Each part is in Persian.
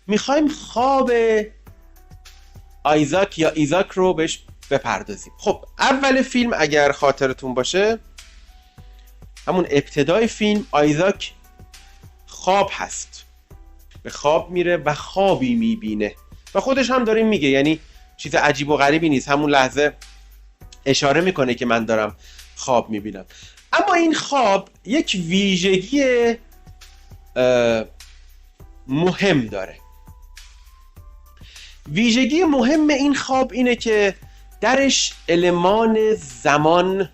میخوایم خواب آیزاک یا ایزاک رو بهش بپردازیم. خب اول فیلم اگر خاطرتون باشه، همون ابتدای فیلم، آیزاک خواب هست، به خواب میره و خوابی میبینه و خودش هم داره میگه، یعنی چیز عجیب و غریبی نیست، همون لحظه اشاره میکنه که من دارم خواب میبینم. اما این خواب یک ویژگی مهم داره. ویژگی مهم این خواب اینه که درش المان زمان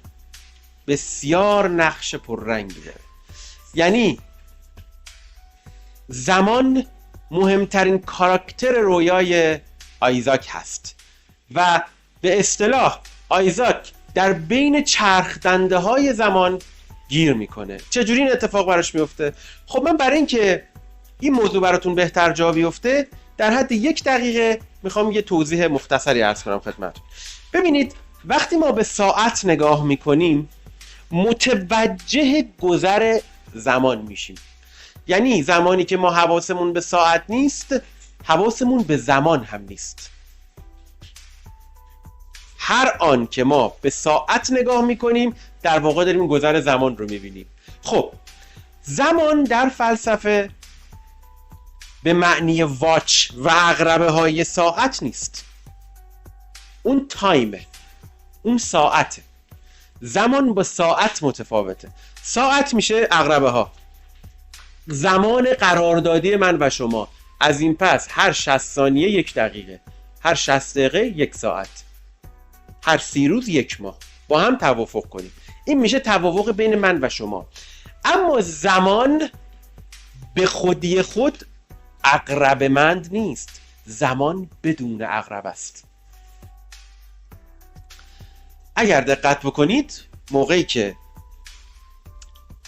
بسیار نقش پررنگی داره. یعنی زمان مهمترین کاراکتر رویای آیزاک هست و به اصطلاح آیزاک در بین چرخدنده های زمان گیر میکنه. چجوری این اتفاق براش میفته؟ خب من برای اینکه این موضوع براتون بهتر جا بیفته در حد 1 دقیقه میخوام یه توضیح مختصری عرض کنم خدمتتون. ببینید وقتی ما به ساعت نگاه میکنیم متوجه گذر زمان میشیم. یعنی زمانی که ما حواسمون به ساعت نیست، حواسمون به زمان هم نیست. هر آن که ما به ساعت نگاه میکنیم در واقع داریم گذر زمان رو میبینیم. خب زمان در فلسفه به معنی واچ و عقربه های ساعت نیست. اون تایمه، اون ساعته. زمان با ساعت متفاوته. ساعت میشه عقربه ها، زمان قراردادی من و شما. از این پس هر 60 ثانیه 1 دقیقه، هر 60 دقیقه 1 ساعت، هر 30 روز 1 ماه. با هم توافق کنیم. این میشه توافق بین من و شما. اما زمان به خودی خود عقربه‌مند نیست. زمان بدون عقرب است. اگر دقت بکنید موقعی که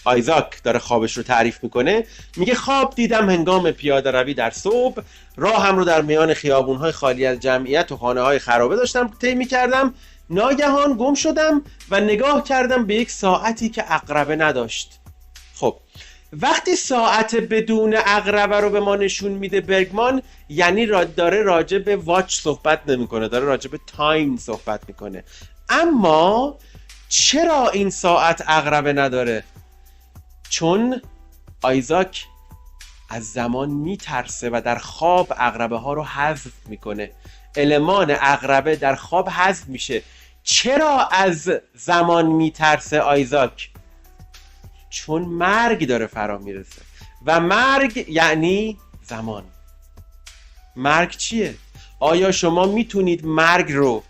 آیزاک داره خوابش رو تعریف میکنه میگه خواب دیدم هنگام پیاده روی در صبح، راهم رو در میان خیابون‌های خالی از جمعیت و خانه‌های خرابه داشتم طی می‌کردم، ناگهان گم شدم و نگاه کردم به یک ساعتی که عقربه نداشت. خب وقتی ساعت بدون عقربه رو به ما نشون میده برگمان، یعنی داره راجع به واچ صحبت نمیکنه، داره راجع به تایم صحبت میکنه. اما چرا این ساعت عقربه نداره؟ چون آیزاک از زمان میترسه و در خواب عقربه ها رو حذف میکنه. المان عقربه در خواب حذف میشه. چرا از زمان میترسه آیزاک؟ چون مرگ داره فرا میرسه و مرگ یعنی زمان. مرگ چیه؟ آیا شما میتونید مرگ رو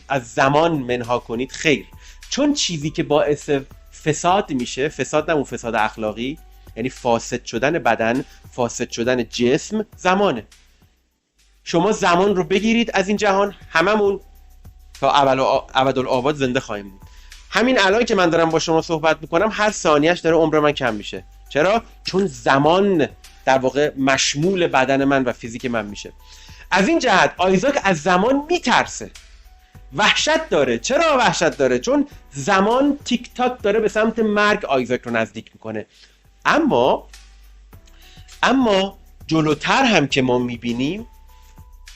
از زمان منها کنید؟ خیر. چون چیزی که باعث فساد میشه، فساد نه اون فساد اخلاقی، یعنی فاسد شدن بدن، فاسد شدن جسم، زمانه. شما زمان رو بگیرید از این جهان، هممون تا ابدالآباد زنده خواهیم بود. همین الان که من دارم با شما صحبت میکنم هر ثانیهش داره عمر من کم میشه. چرا؟ چون زمان در واقع مشمول بدن من و فیزیک من میشه. از این جهت آیزاک از زمان میترسه، وحشت داره. چرا وحشت داره؟ چون زمان تیک تاک داره به سمت مرگ آیزاک رو نزدیک میکنه. اما جلوتر هم که ما میبینیم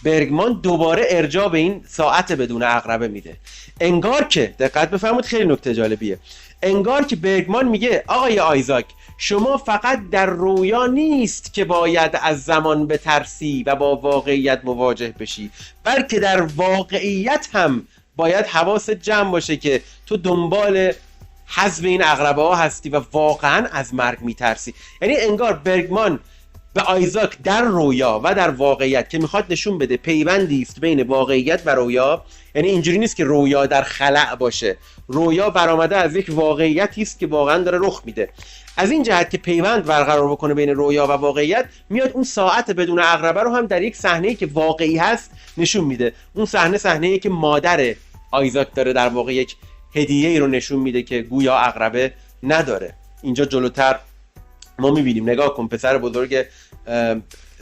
برگمان دوباره ارجاع به این ساعت بدون عقربه میده. انگار که، دقت بفرمایید خیلی نکته جالبیه، انگار که برگمان میگه آقای آیزاک شما فقط در رویا نیست که باید از زمان بترسی و با واقعیت مواجه بشی، بلکه در واقعیت هم باید حواست جمع باشه که تو دنبال حذف این عقربه ها هستی و واقعا از مرگ میترسی. یعنی انگار برگمان به آیزاک در رویا و در واقعیت که میخواد نشون بده پیوندی است بین واقعیت و رویا. یعنی اینجوری نیست که رویا در خلأ باشه، رویا برآمده از یک واقعیتی است که واقعا داره رخ میده. از این جهت که پیوند برقرار بکنه بین رویا و واقعیت، میاد اون ساعت بدون عقربه رو هم در یک صحنه‌ای که واقعی هست نشون میده. اون صحنه‌ای که مادر آیزاک داره در واقع یک هدیه‌ای رو نشون میده که گویا عقربه نداره. اینجا جلوتر ما میبینیم، نگاه کن، پسر بزرگ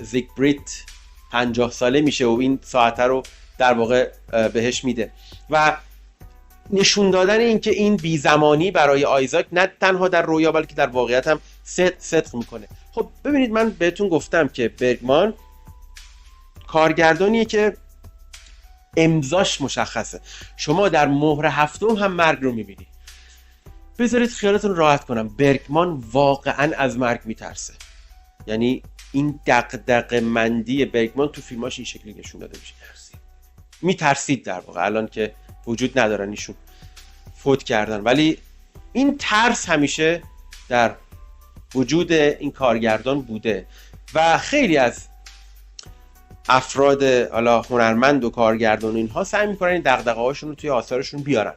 زیگبریت 50 ساله میشه و این ساعت رو در واقع بهش میده و نشون دادن این که این بیزمانی برای آیزاک نه تنها در رویا بلکه در واقعیت هم صدق میکنه. خب ببینید، من بهتون گفتم که برگمان کارگردانیه که امضاش مشخصه. شما در مهر هفتم هم مرگ رو میبینی. بذارید خیالتون راحت کنم، برگمان واقعا از مرگ میترسه. یعنی این دغدغه مندی برگمان تو فیلماش این شکلی نشون داده میشه. میترسید در واقع، الان که وجود ندارن، ایشون فوت کردن، ولی این ترس همیشه در وجود این کارگردان بوده و خیلی از افراد حالا هنرمند و کارگردان اینها سعی میکنن این دغدغه‌هاشون رو توی آثارشون بیارن.